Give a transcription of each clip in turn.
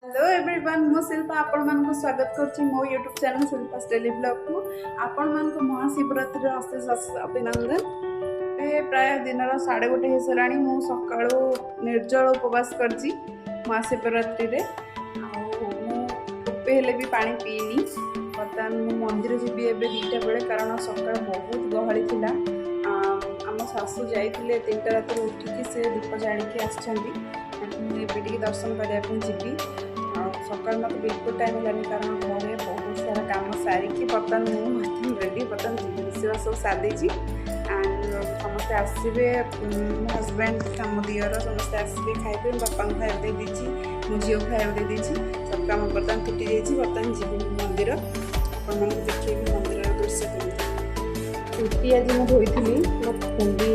Hello everyone मो शिल्पा आपण मानक स्वागत करछि मो YouTube channel Shilpa daily blog को आपण मानक महाशिवरात्रि अशेष अशेष अभिनंदन। प्राय दिन 1:30 हो सारा मु सकाळू निर्जल उपवास करछि महाशिवरात्रि रे हेले भी पानी पीनी। बर्तमान मु मंदिर जीवी एबे 2टा बेले कारण सकाळ बहुत गहली थिला। आम सासू जाइथिले 3टा रात उठिकी से दीप जाणिकी आछंती दर्शन करने जीवी। सकाल मत बिल्कुल टाइम है कारण घरे बहुत सारा कम सारिकी बर्तमान मुझे रेडी बर्तमान रोषेवा सब सारी समस्ते आसवे मो हजबैंड मो दियर समस्ते आसवे खाइबे बापा को खाइबा दे दीची मो झील खाइबा दे दीची सब काम बर्तमान तुटी जाइए। बर्तमान जीवी मंदिर आप देखिए मंदिर दृश्य चुटी आज मुझे धोई कुंडी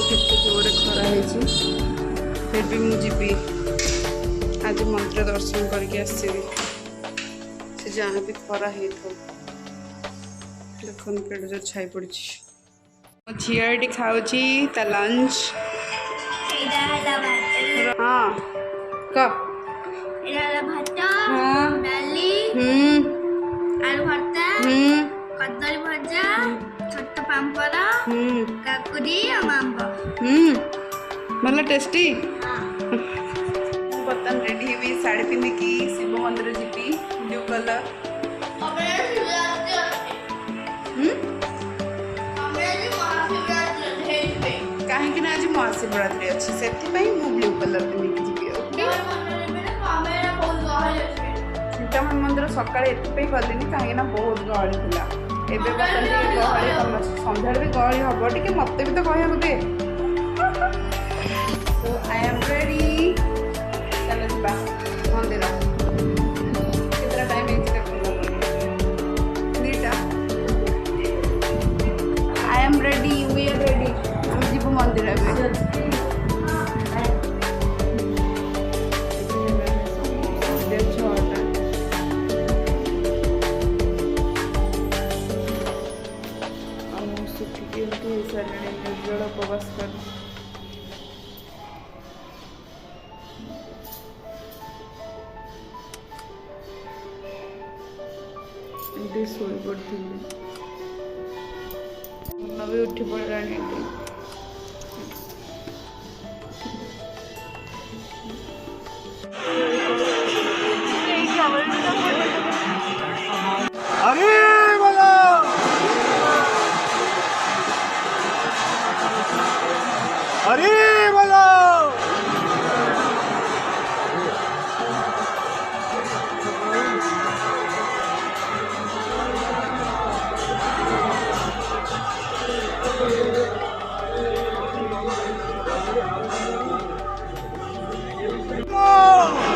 केते जोरे खरा है भी मुझे आज मंदिर दर्शन करके आसबि से जहाँ भी खरा है देखो केड़े जो छाई पड़ी झील खाऊ ता लंच। हाँ कह आलू भर्ता कदली भजा छोट पापड़ काकुड़ी भल टेस्टी। बर्तमान रेडी हुई साड़ी पिंधिकी शिव मंदिर जीवी ब्लू कलर कहीं आज महाशिवरात्रि अच्छी से ब्लू कलर पिंधिकी जीवी। सीतामढ़ी मंदिर सका गलिनी कहीं बहुत गहली था एवं बर्तमान गहली सन्ध्या भी गहली हम टे मत भी तो कह दे। So I am ready. चलो ଯିବା मंदिर कितना टाइम है दीटा। I am ready. We are ready. हम जीव मंदिर निर्जल उपवास कर शोई पड़ी मन भी उठी पड़ा। अरे बोलो Oh!